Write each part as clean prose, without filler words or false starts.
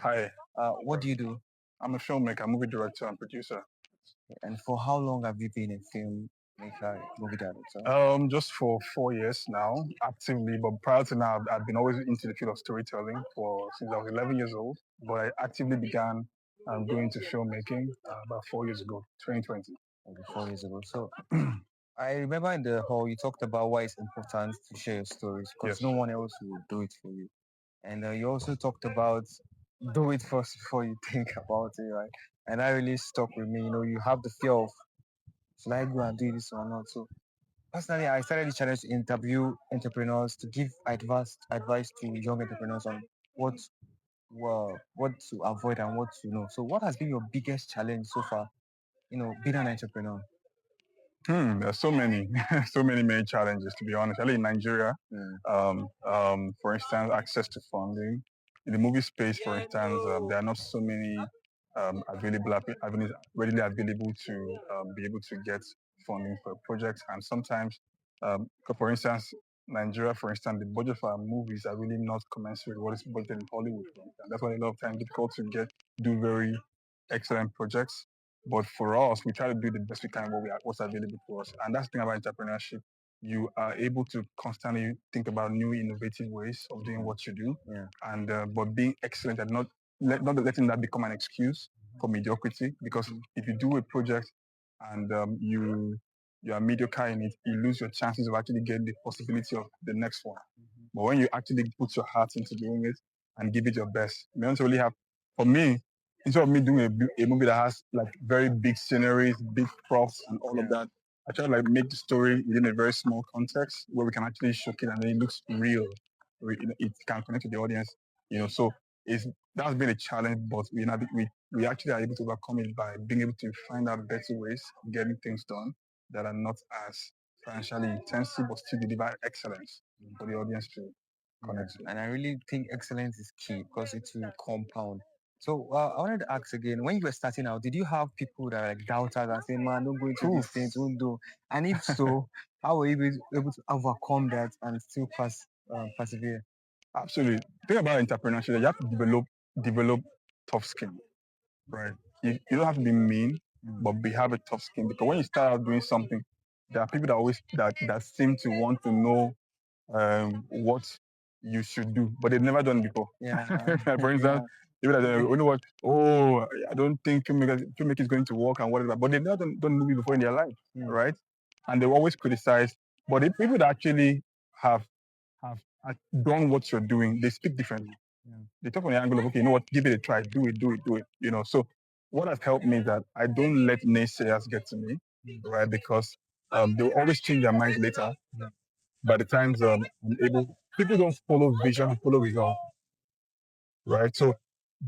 Hi, What do you do? I'm a filmmaker, movie director, and producer. And for how long have you been a filmmaker, movie director? Just for 4 years now, actively. But prior to now, I've been always into the field of storytelling for since I was 11 years old. But I actively began going to filmmaking about 4 years ago, 2020. Maybe 4 years ago. So I remember in the hall you talked about why it's important to share your stories because Yes. no one else will do it for you. And you also talked about do it first before you think about it, right? And that really stuck with me. You have the fear of should I go and do this or not? So personally, I started the challenge to interview entrepreneurs to give advice to young entrepreneurs on what what to avoid and what to know. So what has been your biggest challenge so far, being an entrepreneur? There's so many, so many challenges to be honest. Especially in Nigeria, for instance, access to funding. In the movie space, for instance, there are not so many avenues readily available to be able to get funding for projects. And sometimes, for instance, Nigeria, for instance, the budget for our movies are really not commensurate with what is budgeted in Hollywood. For instance. That's why a lot of times it's difficult to do very excellent projects. But for us, we try to do the best we can what's available to us. And that's the thing about entrepreneurship. You are able to constantly think about new innovative ways of doing what you do. Yeah. And but being excellent and not letting that become an excuse for mediocrity. Because if you do a project and you are mediocre in it, you lose your chances of actually getting the possibility of the next one. But when you actually put your heart into doing it and give it your best, you don't really have. For me, instead of me doing a movie that has like very big sceneries, big props, and all of that, I try to like make the story within a very small context where we can actually show it and then it looks real. It can connect to the audience. So it's that's been a challenge, but we actually are able to overcome it by being able to find out better ways of getting things done that are not as financially intensive but still deliver excellence for the audience to connect to. And I really think excellence is key because it will compound. So I wanted to ask again, when you were starting out, did you have people that are like doubters and saying, man, don't go into these things, don't do? And if so, how were you able to overcome that and still persevere? Absolutely. The thing about entrepreneurship, you have to develop tough skin, right? You don't have to be mean, but have a tough skin because when you start out doing something, there are people that always that seem to want to know what you should do, but they've never done it before. Yeah. For instance, people that you know what? Oh, I don't think filmmaking is going to work and whatever, but they've never done movie before in their life, right? And they always criticize. But the people that actually have have done what you're doing, they speak differently. They talk from the angle of, okay, you know what, give it a try, do it. So what has helped me is that I don't let naysayers get to me, right? Because they'll always change their minds later. By the times I'm able, people don't follow vision, follow result, right? So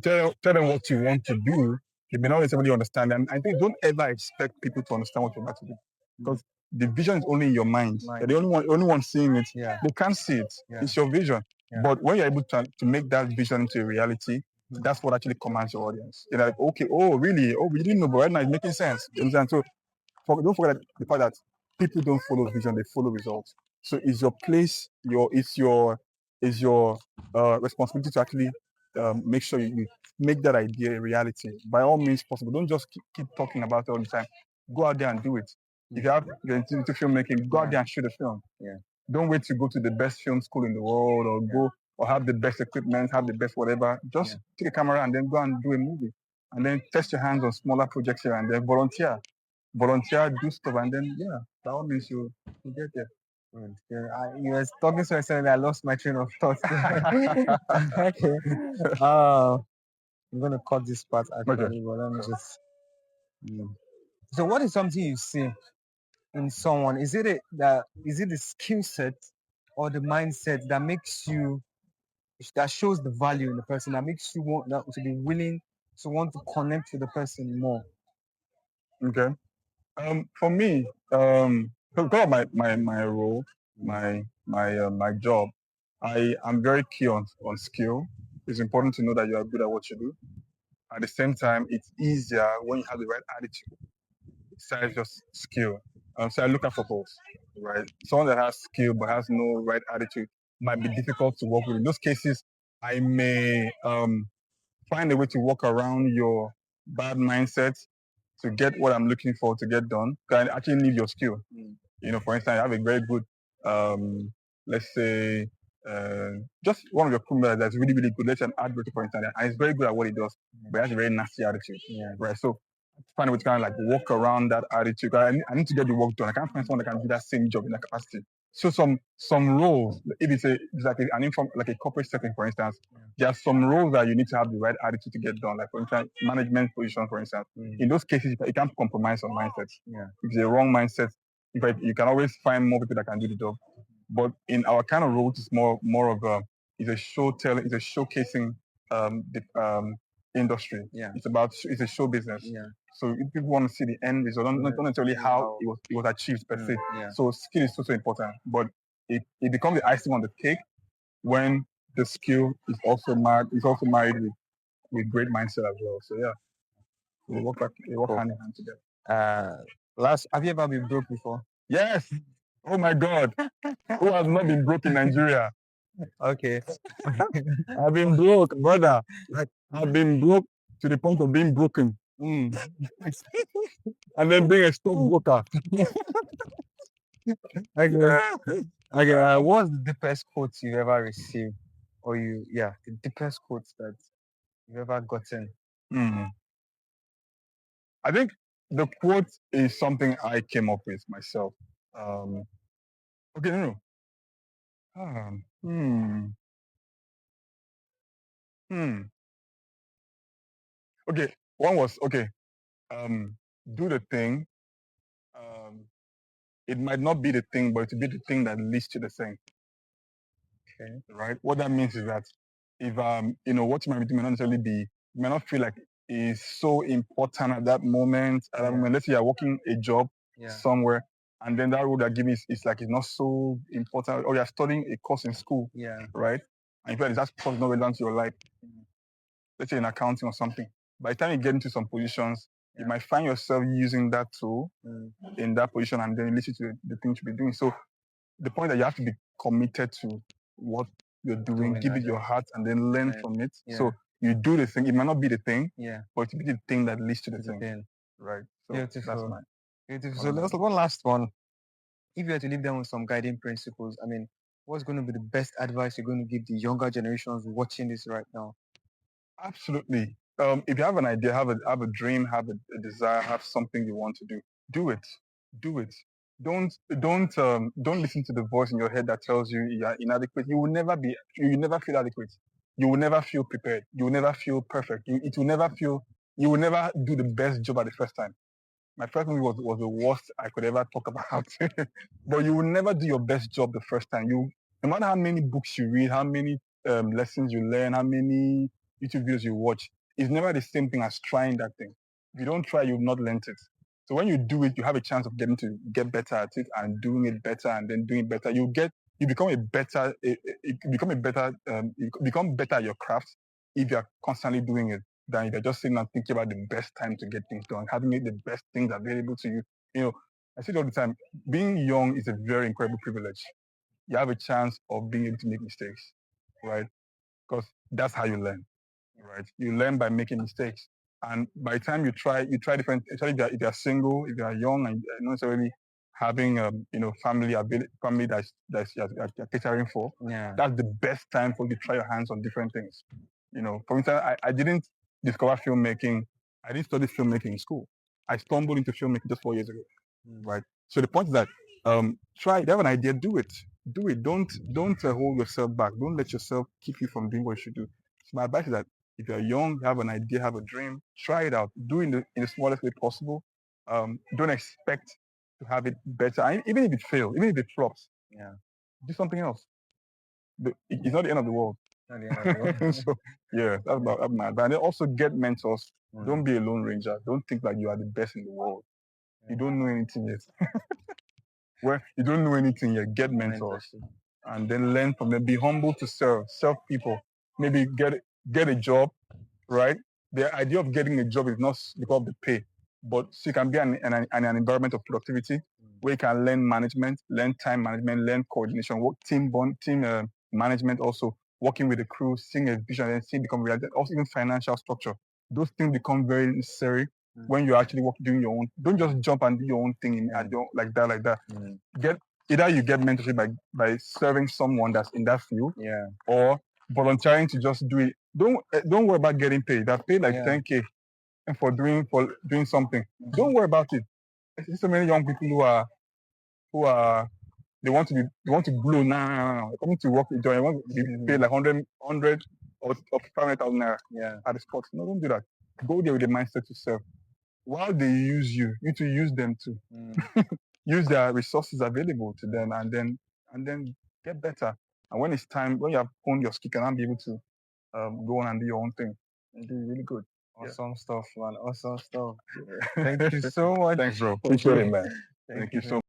tell them what you want to do. They may not necessarily understand. And I think don't ever expect people to understand what you're about to do. Because the vision is only in your mind. You're the only one seeing it. Yeah. They can't see it. Yeah. It's your vision. Yeah. But when you're able to make that vision into a reality, that's what actually commands your audience. They're like, okay, oh, really? Oh, we didn't know, but right now it's making sense. You understand? So don't forget the fact that people don't follow vision, they follow results. So it's your place, it's your responsibility to actually make sure you make that idea a reality by all means possible. Don't just keep talking about it all the time. Go out there and do it. If you have the into filmmaking, go out there and shoot a film. Yeah. Don't wait to go to the best film school in the world or go or have the best equipment, have the best whatever. Just take a camera and then go and do a movie. And then test your hands on smaller projects here and then volunteer, do stuff, and then by all means you get there. Yeah, you were talking so excited, I lost my train of thought. Okay. I'm gonna cut this part actually, but let me just. So, what is something you see in someone? Is it the skill set or the mindset that makes you that shows the value in the person that makes you want that to be willing to want to connect with the person more? Okay. For me, because of my role, my job, I am very key on skill. It's important to know that you are good at what you do. At the same time, it's easier when you have the right attitude. Besides just skill. So I look out for both, right? Someone that has skill but has no right attitude might be difficult to work with. In those cases, I may find a way to work around your bad mindset to get what I'm looking for to get done. Can actually need your skill. You know, for instance, I have a very good, let's say, just one of your crew members that's really, really good. Let's say an advert, for instance, and he's very good at what he does, but he has a very nasty attitude. Right. So find a way to kind of like walk around that attitude. I need to get the work done. I can't find someone that can do that same job in that capacity. So some roles, if it's like like a corporate setting, for instance, there are some roles that you need to have the right attitude to get done. Like for instance, management position, for instance. In those cases, you can't compromise on mindset. If it's a wrong mindset, in fact, you can always find more people that can do the job. But in our kind of role, it's more of a it's a showcasing the industry. It's a show business. So if people want to see the end result, not necessarily how it was achieved per se. So skill is so important, but it becomes the icing on the cake when the skill is also married with great mindset as well. So yeah, they work hand in hand together. Have you ever been broke before? Yes. Oh my God. Who has not been broke in Nigeria? Okay. I've been broke, brother. Like I've been broke to the point of being broken. And then being a stockbroker. Okay. What's the deepest quote you've ever received? Or the deepest quotes that you've ever gotten? I think the quote is something I came up with myself. Okay, no. Okay, one was okay. Do the thing. It might not be the thing, but it will be the thing that leads to the thing. Okay. Right. What that means is that if what you might be doing may not necessarily be, you may not feel like is so important at that moment. At that moment, let's say you're working a job somewhere, and then that role they're giving is like it's not so important, or you're studying a course in school. Right. And in fact, that course is not relevant to your life. Let's say in accounting or something. By the time you get into some positions, you might find yourself using that tool in that position, and then it leads you to the thing you should be doing. So the point that you have to be committed to what you're doing, give it your heart, and then learn from it. So you do the thing. It might not be the thing, but it will be the thing that leads to the thing. Right. So Beautiful. that's mine. Beautiful. So there's one last one. If you had to leave them with some guiding principles, I mean, what's going to be the best advice you're going to give the younger generations watching this right now? Absolutely. If you have an idea, have a dream, have a desire, have something you want to do, do it. Do it. Don't listen to the voice in your head that tells you you're inadequate. You will never feel adequate. You will never feel prepared. You will never feel perfect. You will never do the best job at the first time. My first movie was the worst I could ever talk about. But you will never do your best job the first time. No matter how many books you read, how many lessons you learn, how many YouTube videos you watch, it's never the same thing as trying that thing. If you don't try, you've not learned it. So when you do it, you have a chance of getting to get better at it and doing it better and then doing it better. You become better at your craft if you're constantly doing it than if you're just sitting and thinking about the best time to get things done, having the best things available to you. I say it all the time, being young is a very incredible privilege. You have a chance of being able to make mistakes, right? Because that's how you learn, right? You learn by making mistakes. And by the time you try different, especially if you're single, if you're young and not necessarily having family that's you're catering for, that's the best time for you to try your hands on different things. For instance, I didn't discover filmmaking. I didn't study filmmaking in school. I stumbled into filmmaking just 4 years ago, right? So the point is that try. If you have an idea, do it. Do it. Don't hold yourself back. Don't let yourself keep you from doing what you should do. So my advice is that if you're young, have an idea, have a dream, try it out. Do it in the smallest way possible. Don't expect to have it better. And even if it fails, even if it flops, do something else. It's not the end of the world. So yeah, that's my advice. And also get mentors. Don't be a lone ranger. Don't think that you are the best in the world. You don't know anything yet. Well, you don't know anything yet. Get mentors, and then learn from them. Be humble to serve people. Maybe get a job, right? The idea of getting a job is not because of the pay, but so you can be an environment of productivity where you can learn management, learn time management, learn coordination, work team management also, working with the crew, seeing a vision, and seeing it become reality. Also, even financial structure. Those things become very necessary when you're actually doing your own. Don't just jump and do your own thing like that. Get either you get mentorship by serving someone that's in that field, or volunteering to just do it. Don't worry about getting paid. They're paid like 10K for doing something. Don't worry about it. There's so many young people who are they want to blow now. They're coming to work with joy. They want to be paid like 100 or 500,000 naira at the spot. No, don't do that. Go there with the mindset to serve. While they use you need to use them too. Use their resources available to them, and then get better. And when it's time, when you have honed your skill, and be able to go on and do your own thing and do really good. Awesome stuff, man. Awesome stuff. Thank you so much. Thanks, bro. Appreciate it, man. Thank you so much.